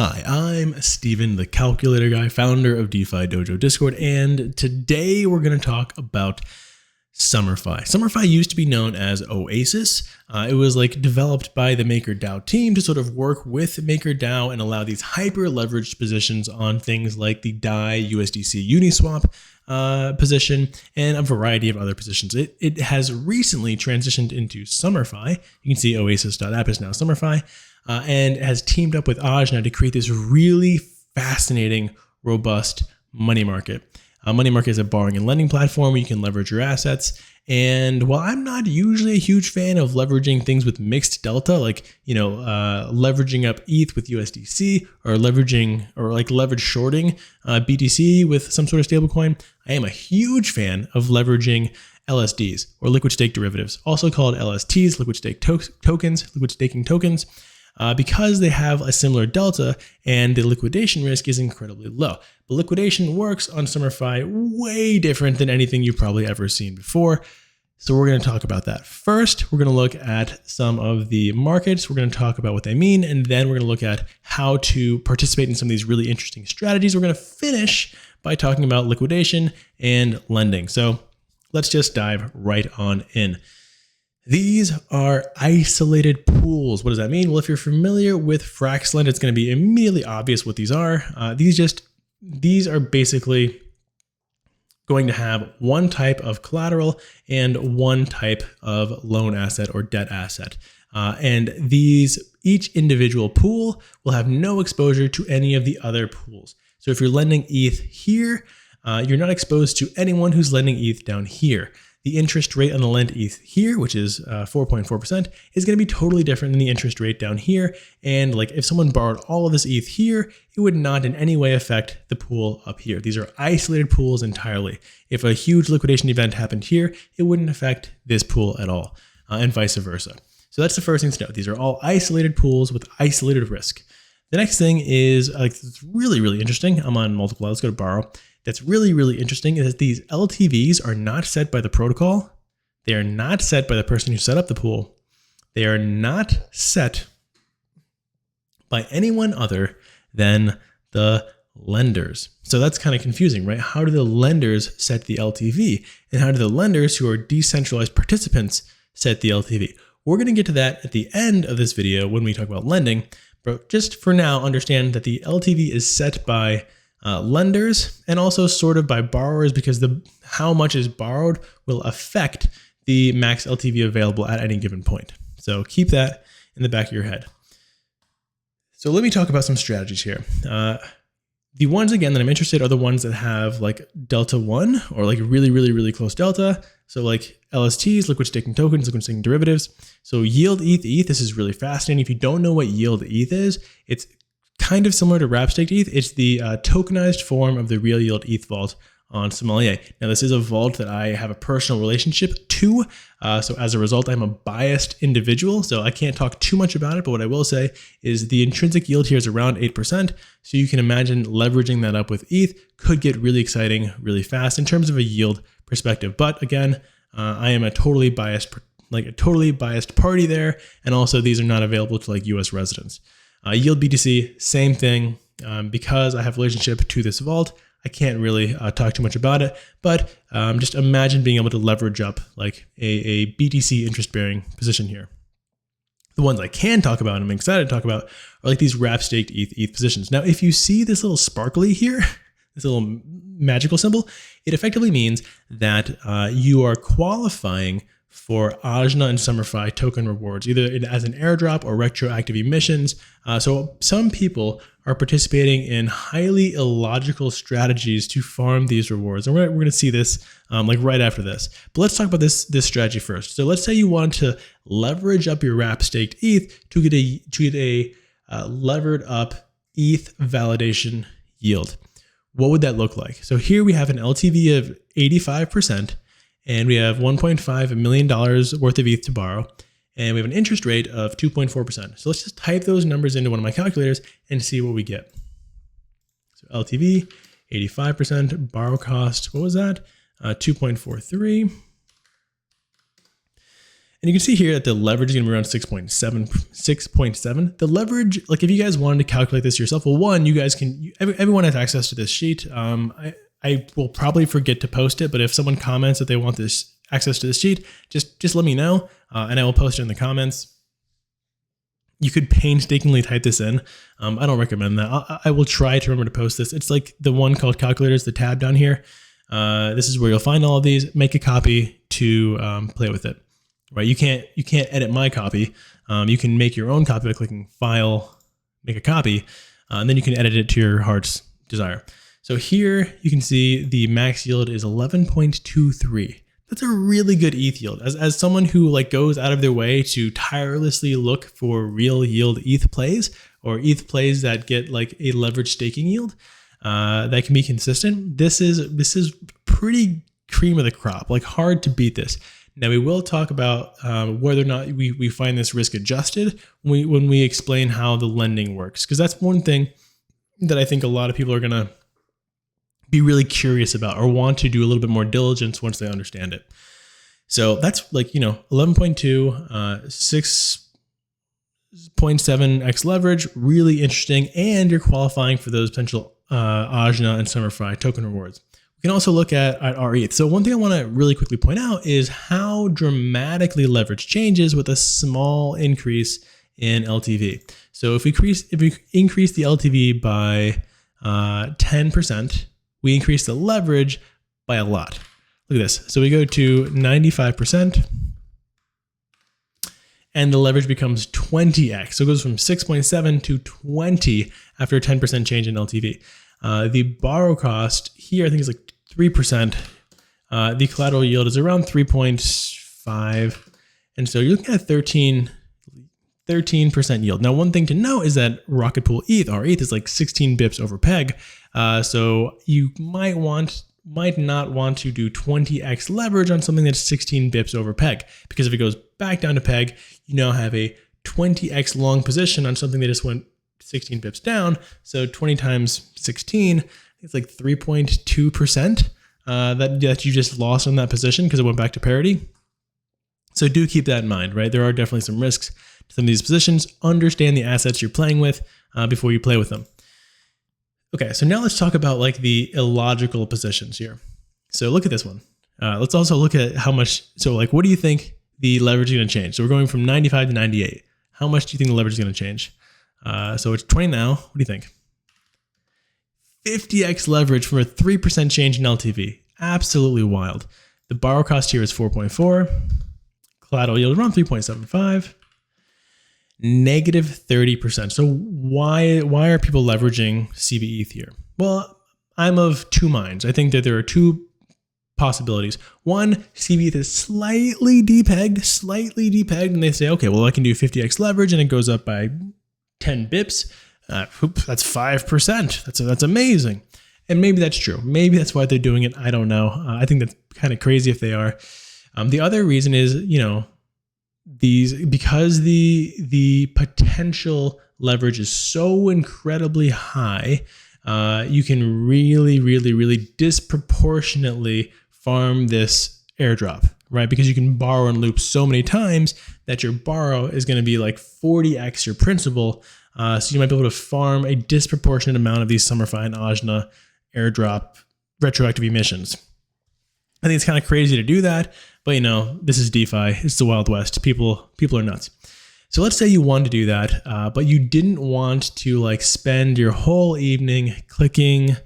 Hi, I'm Steven, the calculator guy, founder of DeFi Dojo Discord, and today we're going to talk about SummerFi. SummerFi used to be known as Oasis. It was like developed by the MakerDAO team to sort of work with MakerDAO and allow these hyper leveraged positions on things like the DAI USDC Uniswap position and a variety of other positions. It has recently transitioned into SummerFi. You can see oasis.app is now SummerFi. And has teamed up with Ajna to create this really fascinating, robust money market. Money market is a borrowing and lending platform where you can leverage your assets. And while I'm not usually a huge fan of leveraging things with mixed delta, like leveraging up ETH with USDC or leverage shorting BTC with some sort of stablecoin, I am a huge fan of leveraging LSDs or liquid stake derivatives, also called LSTs, liquid stake tokens, liquid staking tokens. Because they have a similar delta and the liquidation risk is incredibly low. But liquidation works on SummerFi way different than anything you've probably ever seen before. So we're going to talk about that. First, we're going to look at some of the markets. We're going to talk about what they mean, and then we're going to look at how to participate in some of these really interesting strategies. We're going to finish by talking about liquidation and lending. So let's just dive right on in. These are isolated pools. What does that mean? Well, if you're familiar with Fraxlend, it's going to be immediately obvious what these are. These are basically going to have one type of collateral and one type of loan asset or debt asset. And each individual pool will have no exposure to any of the other pools. So if you're lending ETH here, you're not exposed to anyone who's lending ETH down here. The interest rate on the lend ETH here, which is 4.4%, is going to be totally different than the interest rate down here. And like if someone borrowed all of this ETH here, it would not in any way affect the pool up here. These are isolated pools entirely. If a huge liquidation event happened here, it wouldn't affect this pool at all, and vice versa. So that's the first thing to know. These are all isolated pools with isolated risk. The next thing is it's really, really interesting. I'm on Multiply. Let's go to borrow. That's really, really interesting is that these LTVs are not set by the protocol. They are not set by the person who set up the pool. They are not set by anyone other than the lenders. So that's kind of confusing, right? How do the lenders set the LTV? And how do the lenders who are decentralized participants set the LTV? We're going to get to that at the end of this video when we talk about lending. But just for now, understand that the LTV is set by lenders and also sort of by borrowers because how much is borrowed will affect the max LTV available at any given point. So keep that in the back of your head. So let me talk about some strategies here. The ones again that I'm interested are the ones that have like delta 1 or like really, really, really close delta. So like LSTs, liquid staking tokens, liquid staking derivatives. So yield ETH, this is really fascinating. If you don't know what yield ETH is, it's kind of similar to wrap staked ETH. It's the tokenized form of the real yield ETH vault on Sommelier. Now, this is a vault that I have a personal relationship to. So as a result, I'm a biased individual. So I can't talk too much about it. But what I will say is the intrinsic yield here is around 8%. So you can imagine leveraging that up with ETH could get really exciting really fast in terms of a yield perspective. But again, I am a totally biased party there. And also these are not available to like US residents. Yield BTC, same thing. Because I have a relationship to this vault, I can't really talk too much about it, but just imagine being able to leverage up like a BTC interest-bearing position here. The ones I can talk about and I'm excited to talk about are like these wrap staked ETH positions. Now, if you see this little sparkly here, this little magical symbol, it effectively means that you are qualifying for Ajna and SummerFi token rewards, either as an airdrop or retroactive emissions. So some people are participating in highly illogical strategies to farm these rewards. And we're going to see this like right after this. But let's talk about this strategy first. So let's say you want to leverage up your wrap staked ETH to get a levered up ETH validation yield. What would that look like? So here we have an LTV of 85%. And we have $1.5 million worth of ETH to borrow. And we have an interest rate of 2.4%. So let's just type those numbers into one of my calculators and see what we get. So LTV, 85%, borrow cost, what was that? 2.43. And you can see here that the leverage is going to be around 6.7. The leverage, like if you guys wanted to calculate this yourself, well, one, you guys can, everyone has access to this sheet. I will probably forget to post it, but if someone comments that they want this access to this sheet, just let me know, and I will post it in the comments. You could painstakingly type this in. I don't recommend that. I will try to remember to post this. It's like the one called calculators, the tab down here. This is where you'll find all of these. Make a copy to play with it. Right? You can't edit my copy. You can make your own copy by clicking File, Make a Copy, and then you can edit it to your heart's desire. So here you can see the max yield is 11.23. That's a really good ETH yield. As someone who like goes out of their way to tirelessly look for real yield ETH plays, or ETH plays that get like a leveraged staking yield that can be consistent, this is pretty cream of the crop. Like hard to beat this. Now we will talk about whether or not we find this risk adjusted when we explain how the lending works, because that's one thing that I think a lot of people are gonna be really curious about or want to do a little bit more diligence once they understand it. So that's like, 11.2, 6.7x leverage, really interesting. And you're qualifying for those potential Ajna and SummerFi token rewards. We can also look at our ETH. So one thing I want to really quickly point out is how dramatically leverage changes with a small increase in LTV. So if we increase the LTV by 10%, we increase the leverage by a lot. Look at this. So we go to 95%, and the leverage becomes 20x. So it goes from 6.7 to 20 after a 10% change in LTV. The borrow cost here, I think, is like 3%. The collateral yield is around 3.5. And so you're looking at 13% yield. Now, one thing to note is that Rocket Pool ETH, our ETH, is like 16 bips over peg. So you might not want to do 20x leverage on something that's 16 bips over peg, because if it goes back down to peg, you now have a 20x long position on something that just went 16 bips down. So 20 times 16, it's like 3.2% that you just lost on that position because it went back to parity. So do keep that in mind, right? There are definitely some risks to some of these positions. Understand the assets you're playing with before you play with them. Okay, so now let's talk about like the illogical positions here. So look at this one. Let's also look at how much, so like what do you think the leverage is going to change? So we're going from 95 to 98. How much do you think the leverage is going to change? So it's 20 now. What do you think? 50x leverage from a 3% change in LTV. Absolutely wild. The borrow cost here is 4.4. Collateral yield around 3.75. Negative 30%. So why are people leveraging CBETH here? Well, I'm of two minds. I think that there are two possibilities. One, CBETH is slightly depegged, and they say, okay, well, I can do 50x leverage and it goes up by 10 bips. That's 5%. That's amazing. And maybe that's true. Maybe that's why they're doing it. I don't know. I think that's kind of crazy if they are. The other reason is, because the potential leverage is so incredibly high, you can really disproportionately farm this airdrop, right? Because you can borrow and loop so many times that your borrow is going to be like 40x your principal. So you might be able to farm a disproportionate amount of these SummerFi and Ajna airdrop retroactive emissions. I think it's kind of crazy to do that, but this is DeFi. It's the Wild West. People are nuts. So let's say you wanted to do that, but you didn't want to like spend your whole evening clicking,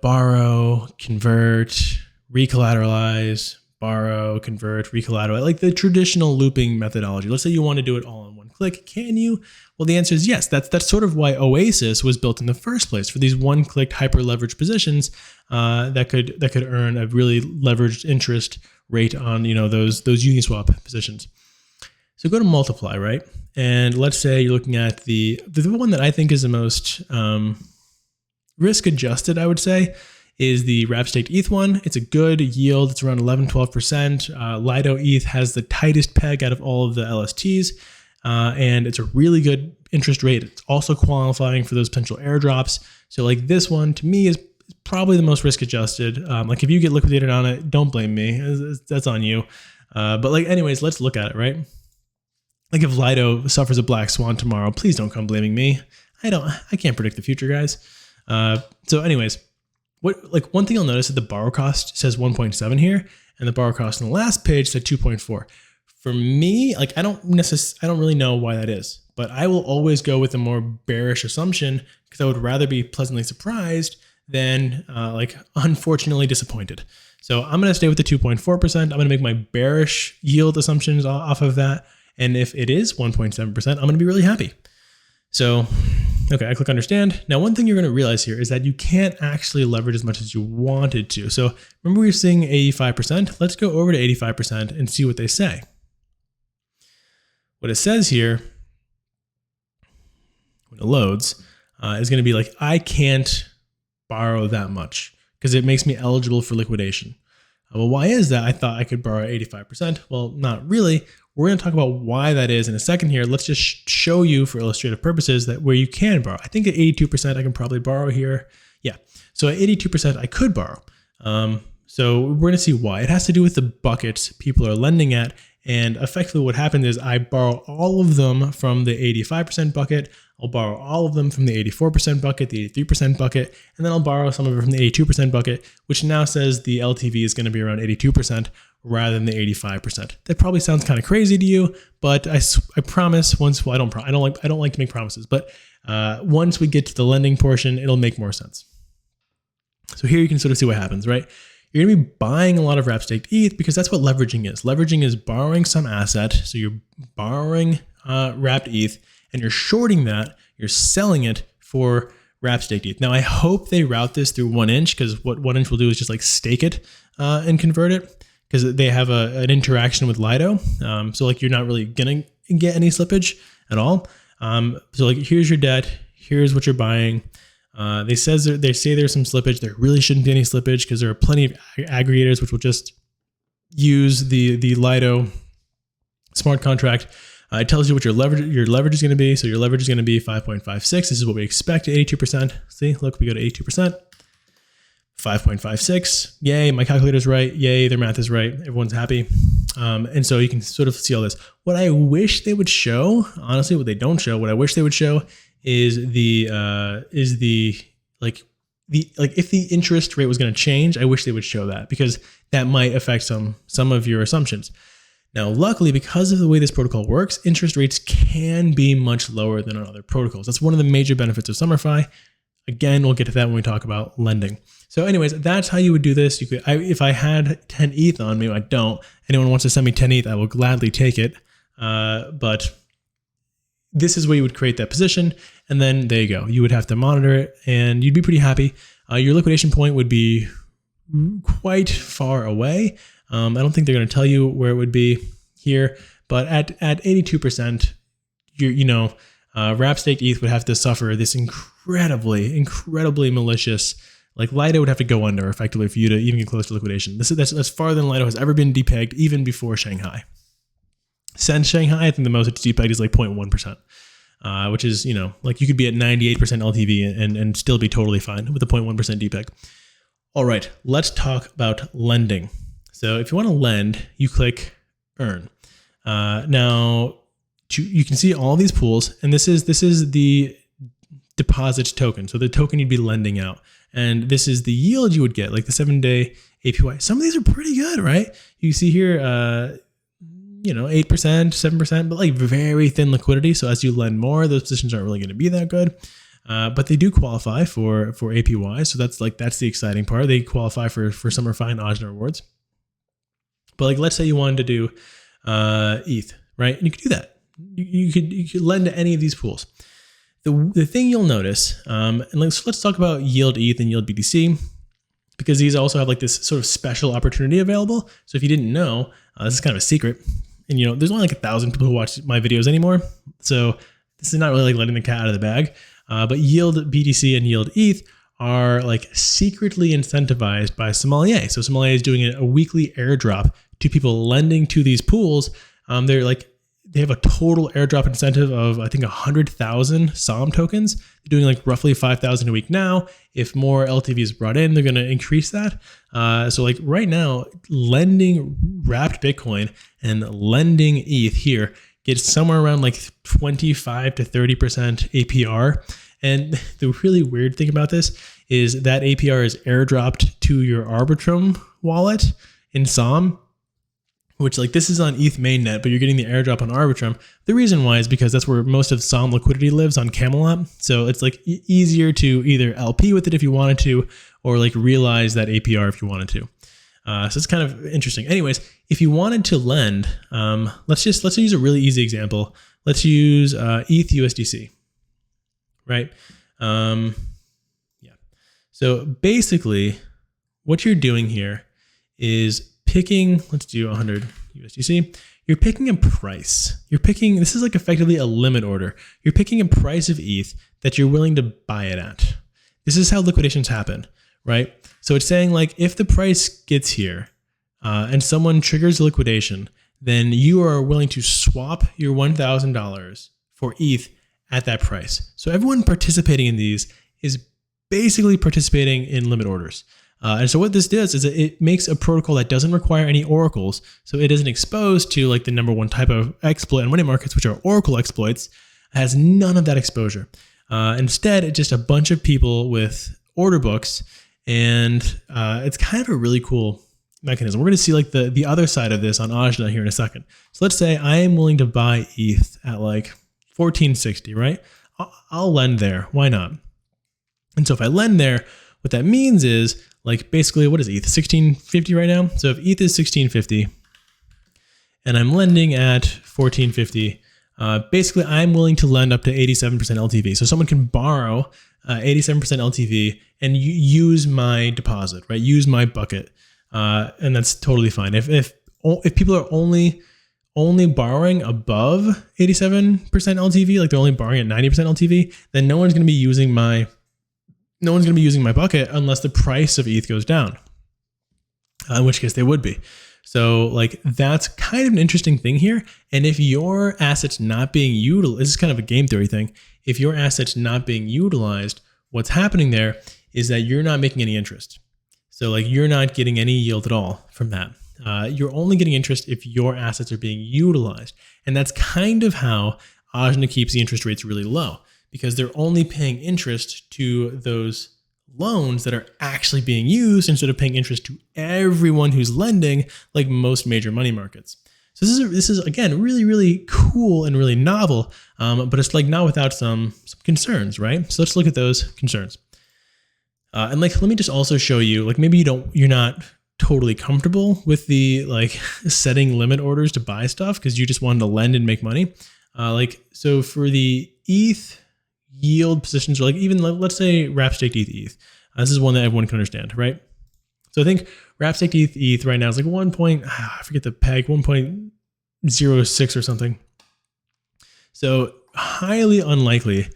borrow, convert, recollateralize, borrow, convert, recollateralize, like the traditional looping methodology. Let's say you want to do it all in one click. Can you? Well, the answer is yes. That's sort of why Oasis was built in the first place, for these one-click hyper-leveraged positions that could earn a really leveraged interest rate on those Uniswap positions. So go to multiply, right? And let's say you're looking at the one that I think is the most risk-adjusted, I would say, is the wrap staked ETH one. It's a good yield. It's around 11-12%. Lido ETH has the tightest peg out of all of the LSTs. And it's a really good interest rate. It's also qualifying for those potential airdrops. So like this one to me is probably the most risk adjusted. Like if you get liquidated on it, don't blame me. That's on you. But like, anyways, let's look at it, right? Like if Lido suffers a black swan tomorrow, please don't come blaming me. I can't predict the future, guys. So anyways, one thing you'll notice is the borrow cost says 1.7 here, and the borrow cost on the last page said 2.4. For me, like I don't really know why that is, but I will always go with a more bearish assumption because I would rather be pleasantly surprised than like unfortunately disappointed. So I'm going to stay with the 2.4%. I'm going to make my bearish yield assumptions off of that. And if it is 1.7%, I'm going to be really happy. So, okay, I click understand. Now, one thing you're going to realize here is that you can't actually leverage as much as you wanted to. So remember we were seeing 85%. Let's go over to 85% and see what they say. What it says here, when it loads, is going to be like, I can't borrow that much because it makes me eligible for liquidation. Well, why is that? I thought I could borrow 85%. Well, not really. We're going to talk about why that is in a second here. Let's just show you for illustrative purposes that where you can borrow. I think at 82% I can probably borrow here. Yeah. So at 82% I could borrow. So we're going to see why. It has to do with the buckets people are lending at. And effectively what happens is I borrow all of them from the 85% bucket. I'll borrow all of them from the 84% bucket, the 83% bucket, and then I'll borrow some of it from the 82% bucket, which now says the LTV is going to be around 82% rather than the 85%. That probably sounds kind of crazy to you, but I promise once, well, I don't like to make promises, but once we get to the lending portion, it'll make more sense. So here you can sort of see what happens, right? You're going to be buying a lot of wrap staked ETH because that's what leveraging is. Leveraging is borrowing some asset. So you're borrowing wrapped ETH and you're shorting that. You're selling it for wrap staked ETH. Now, I hope they route this through 1inch because what 1inch will do is just like stake it and convert it because they have an interaction with Lido. So like you're not really going to get any slippage at all. So like here's your debt. Here's what you're buying. They say there's some slippage. There really shouldn't be any slippage because there are plenty of aggregators which will just use the Lido smart contract. It tells you what your leverage is going to be. So your leverage is going to be 5.56. This is what we expect at 82%. See, look, we go to 82%. 5.56. Yay, my calculator's right. Yay, their math is right. Everyone's happy. And so you can sort of see all this. What I wish they would show, honestly, what they don't show, what I wish they would show is if the interest rate was going to change, I wish they would show that because that might affect some of your assumptions. Now, luckily, because of the way this protocol works, interest rates can be much lower than on other protocols. That's one of the major benefits of SummerFi. Again, we'll get to that when we talk about lending. So anyways, that's how you would do this. If I had 10 ETH on me, I don't. Anyone wants to send me 10 ETH, I will gladly take it. But this is where you would create that position. And then there you go. You would have to monitor it and you'd be pretty happy. Your liquidation point would be quite far away. I don't think they're going to tell you where it would be here, but at 82%, wrap staked ETH would have to suffer this incredibly malicious, like Lido would have to go under effectively for you to even get close to liquidation. That's farther than Lido has ever been depegged, even before Shanghai. Since Shanghai, I think the most it's depegged is like 0.1%, which is, like you could be at 98% LTV and still be totally fine with a 0.1% depeg. All right, let's talk about lending. So if you want to lend, you click earn. Now you can see all these pools, and this is the deposit token. So the token you'd be lending out, and this is the yield you would get, like the 7-day APY. Some of these are pretty good, right? You see here, 8%, 7%, but like very thin liquidity. So as you lend more, those positions aren't really going to be that good. But they do qualify for APY. So that's the exciting part. They qualify for SummerFi and Ajna rewards. But like, let's say you wanted to do ETH, right? And you could do that. You could lend to any of these pools. The thing you'll notice, and let's talk about yield ETH and yield BTC, because these also have like this sort of special opportunity available. So if you didn't know, this is kind of a secret. And there's only like 1,000 people who watch my videos anymore. So this is not really like letting the cat out of the bag. But yield BTC and yield ETH are like secretly incentivized by Sommelier. So Sommelier is doing a weekly airdrop to people lending to these pools. They're like, they have a total airdrop incentive of, I think, 100,000 SOM tokens. They're doing like roughly 5,000 a week now. If more LTV is brought in, they're going to increase that. So like right now, lending wrapped Bitcoin and lending ETH here gets somewhere around like 25 to 30% APR. And the really weird thing about this is that APR is airdropped to your Arbitrum wallet in SOM, which like this is on ETH mainnet, but you're getting the airdrop on Arbitrum. The reason why is because that's where most of SOM liquidity lives, on Camelot. So it's like easier to either LP with it if you wanted to, or like realize that APR if you wanted to. So it's kind of interesting. Anyways, if you wanted to lend, let's use a really easy example. Let's use ETH USDC, right? Yeah. So basically, what you're doing here is picking, let's do 100 USDC. You're picking a price. This is like effectively a limit order. You're picking a price of ETH that you're willing to buy it at. This is how liquidations happen, right? So it's saying like if the price gets here and someone triggers a liquidation, then you are willing to swap your $1,000 for ETH at that price. So everyone participating in these is basically participating in limit orders. And so what this does is it makes a protocol that doesn't require any oracles. So it isn't exposed to like the number one type of exploit in money markets, which are oracle exploits. It has none of that exposure. Instead, it's just a bunch of people with order books. And it's kind of a really cool mechanism. We're going to see like the other side of this on Ajna here in a second. So let's say I am willing to buy ETH at like 1460, right? I'll lend there. Why not? And so if I lend there, what that means is like basically what is ETH? 1650 right now? So if ETH is 1650 and I'm lending at 1450, basically I'm willing to lend up to 87% LTV. So someone can borrow 87% LTV and use my deposit, right? Use my bucket. And that's totally fine. If people are only borrowing above 87% LTV, like they're only borrowing at 90% LTV, then no one's going to be using my bucket unless the price of ETH goes down, in which case they would be. So like that's kind of an interesting thing here. And if your asset's not being utilized, this is kind of a game theory thing. If your asset's not being utilized, what's happening there is that you're not making any interest. So like you're not getting any yield at all from that. You're only getting interest if your assets are being utilized. And that's kind of how Ajna keeps the interest rates really low, because they're only paying interest to those loans that are actually being used instead of paying interest to everyone who's lending, like most major money markets. So this is again, really, really cool and really novel, but it's like not without some concerns, right? So let's look at those concerns. And like, let me just also show you, like maybe you're not totally comfortable with the like setting limit orders to buy stuff because you just wanted to lend and make money. So for the ETH yield positions, or like even let's say wrap staked ETH. This is one that everyone can understand, right? So I think wrap staked ETH right now is like I forget the peg, 1.06 or something. So highly unlikely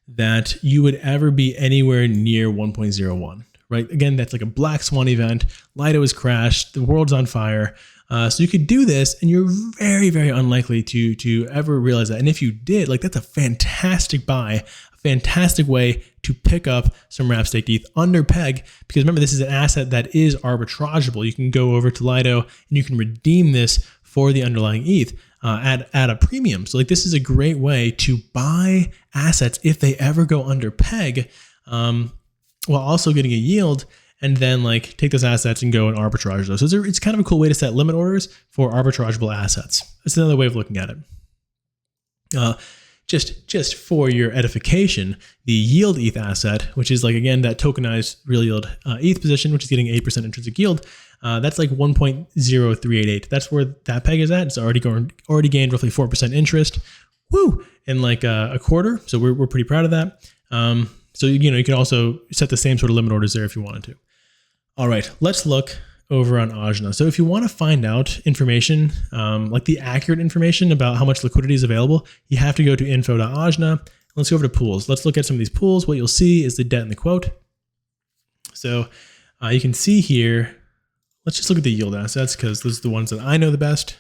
that you would ever be anywhere near 1.01, right? Again, that's like a black swan event. Lido has crashed. The world's on fire. So you could do this and you're very, very unlikely to ever realize that. And if you did, like that's a fantastic buy, a fantastic way to pick up some wrap staked ETH under peg, because remember, this is an asset that is arbitrageable. You can go over to Lido and you can redeem this for the underlying ETH at a premium. So like this is a great way to buy assets if they ever go under peg, while also getting a yield, and then like take those assets and go and arbitrage those. So it's kind of a cool way to set limit orders for arbitrageable assets. That's another way of looking at it. Just for your edification, the yield ETH asset, which is like, again, that tokenized real yield ETH position, which is getting 8% intrinsic yield, that's like 1.0388. That's where that peg is at. It's already gained roughly 4% interest, in like a quarter. So we're pretty proud of that. So, you can also set the same sort of limit orders there if you wanted to. All right, let's look over on Ajna. So if you want to find out information, like the accurate information about how much liquidity is available, you have to go to info.ajna. Let's go over to pools. Let's look at some of these pools. What you'll see is the debt and the quote. So you can see here, let's just look at the yield assets because those are the ones that I know the best.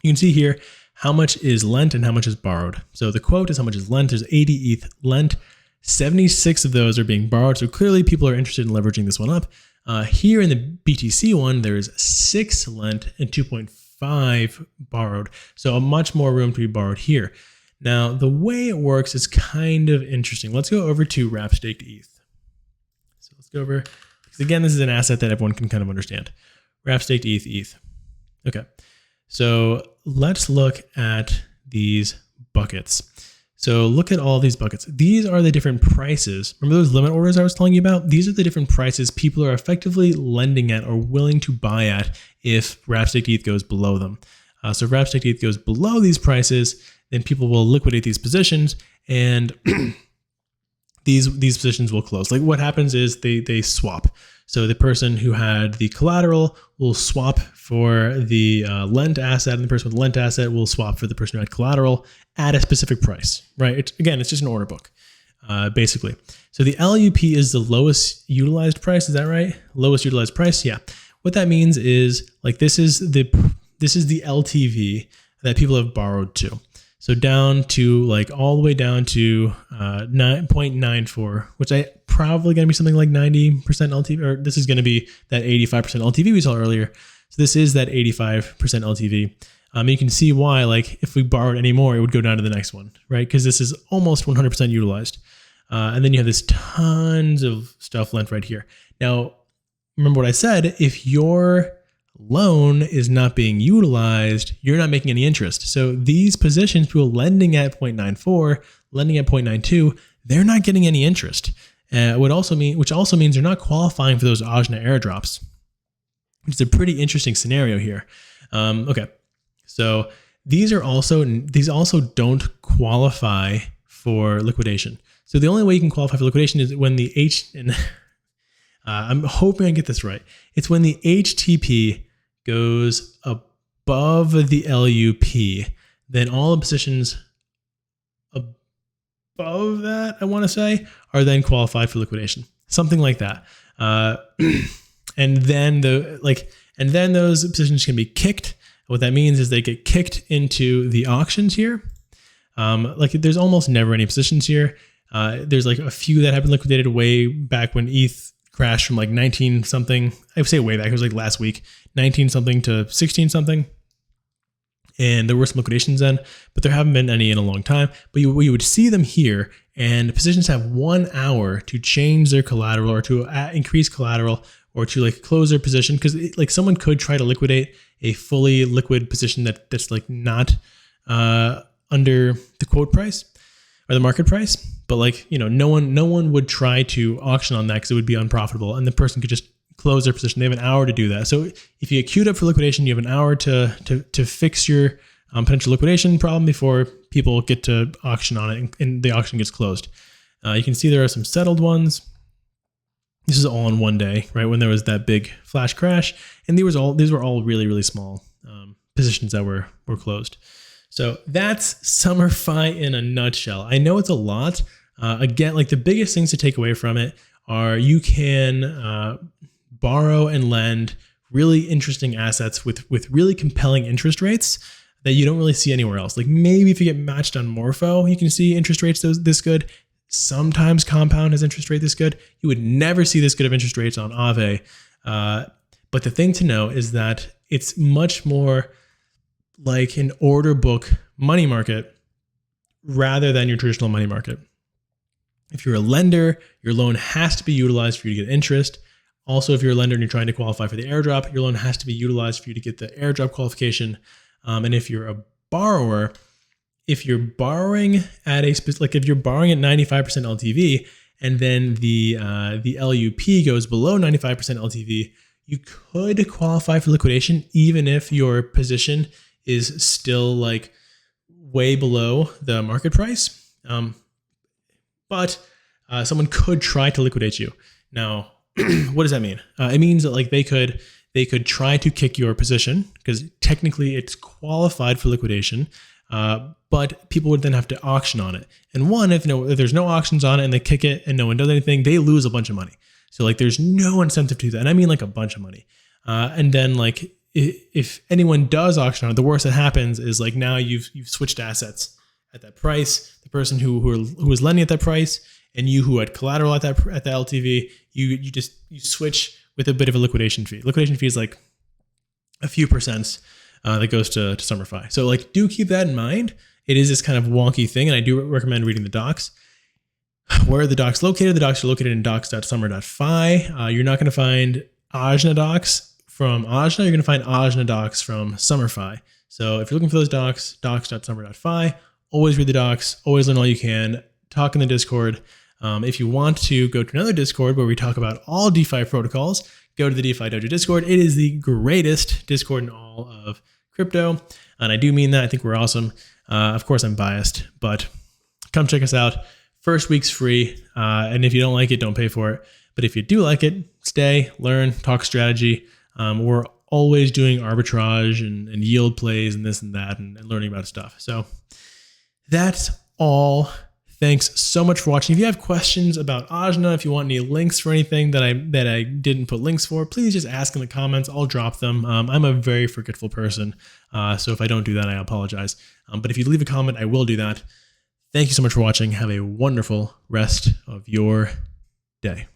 You can see here how much is lent and how much is borrowed. So the quote is how much is lent. There's 80 ETH lent. 76 of those are being borrowed. So clearly people are interested in leveraging this one up. Here in the BTC one, there's 6 lent and 2.5 borrowed. So a much more room to be borrowed here. Now, the way it works is kind of interesting. Let's go over to wrap staked ETH. So let's go over, because again, this is an asset that everyone can kind of understand. Wrap staked ETH. Okay. So let's look at these buckets. So look at all these buckets. These are the different prices. Remember those limit orders I was telling you about? These are the different prices people are effectively lending at or willing to buy at if wrap staked ETH goes below them. So if wrap staked ETH goes below these prices, then people will liquidate these positions and these positions will close. Like what happens is they swap. So the person who had the collateral will swap for the lent asset, and the person with the lent asset will swap for the person who had collateral at a specific price, right? It's just an order book, basically. So the LUP is the lowest utilized price. Is that right? Lowest utilized price. Yeah. What that means is like this is the LTV that people have borrowed to. So down to like all the way down to 9.94, which I probably going to be something like 90% LTV, or this is going to be that 85% LTV we saw earlier. So this is that 85% LTV. You can see why, like if we borrowed any more, it would go down to the next one, right? Because this is almost 100% utilized. And then you have this tons of stuff lent right here. Now, remember what I said, if your loan is not being utilized, you're not making any interest. So these positions, people lending at 0.94, lending at 0.92, they're not getting any interest. Which also means they're not qualifying for those Ajna airdrops, which is a pretty interesting scenario here. Okay, so these also don't qualify for liquidation. So the only way you can qualify for liquidation is when the I'm hoping I get this right. It's when the HTP goes above the LUP, then all the positions above that, I want to say, are then qualified for liquidation. Something like that. And then those positions can be kicked. What that means is they get kicked into the auctions here. Like there's almost never any positions here. There's like a few that have been liquidated way back when ETH crashed from like 19 something. I would say way back. It was like last week, 19 something to 16 something. And there were some liquidations then, but there haven't been any in a long time. But you would see them here, and positions have 1 hour to change their collateral or to increase collateral or to like close their position. Because like someone could try to liquidate a fully liquid position that's like not under the quote price or the market price. But like, you know, no one would try to auction on that because it would be unprofitable, and the person could just close their position. They have an hour to do that. So if you get queued up for liquidation, you have an hour to fix your potential liquidation problem before people get to auction on it and the auction gets closed. You can see there are some settled ones. This is all in one day, right? When there was that big flash crash, and these were all really, really small positions that were closed. So that's SummerFi in a nutshell. I know it's a lot. Again, like the biggest things to take away from it are you can borrow and lend really interesting assets with really compelling interest rates that you don't really see anywhere else. Like maybe if you get matched on Morpho, you can see interest rates this good. Sometimes Compound has interest rate this good. You would never see this good of interest rates on Aave. But the thing to know is that it's much more like an order book money market rather than your traditional money market. If you're a lender, your loan has to be utilized for you to get interest. Also, if you're a lender and you're trying to qualify for the airdrop, your loan has to be utilized for you to get the airdrop qualification. And if you're a borrower, if you're borrowing at if you're borrowing at 95% LTV and then the LUP goes below 95% LTV, you could qualify for liquidation even if your position is still like way below the market price. But someone could try to liquidate you. Now, what does that mean? It means that like they could try to kick your position because technically it's qualified for liquidation, but people would then have to auction on it. And if there's no auctions on it and they kick it and no one does anything, they lose a bunch of money. So like there's no incentive to do that. And I mean like a bunch of money. And then like if anyone does auction on it, the worst that happens is like now you've switched assets at that price. The person who was lending at that price and you who had collateral at the LTV, you switch with a bit of a liquidation fee. Liquidation fee is like a few percents that goes to SummerFi. So like do keep that in mind. It is this kind of wonky thing, and I do recommend reading the docs. Where are the docs located? The docs are located in docs.summer.fi. You're not going to find Ajna docs from Ajna. You're going to find Ajna docs from SummerFi. So if you're looking for those docs, docs.summer.fi. Always read the docs. Always learn all you can. Talk in the Discord. If you want to go to another Discord where we talk about all DeFi protocols, go to the DeFi Dojo Discord. It is the greatest Discord in all of crypto. And I do mean that. I think we're awesome. Of course, I'm biased, but come check us out. First week's free. And if you don't like it, don't pay for it. But if you do like it, stay, learn, talk strategy. We're always doing arbitrage and yield plays and this and that and learning about stuff. So that's all. Thanks so much for watching. If you have questions about Ajna, if you want any links for anything that I didn't put links for, please just ask in the comments. I'll drop them. I'm a very forgetful person. So if I don't do that, I apologize. But if you leave a comment, I will do that. Thank you so much for watching. Have a wonderful rest of your day.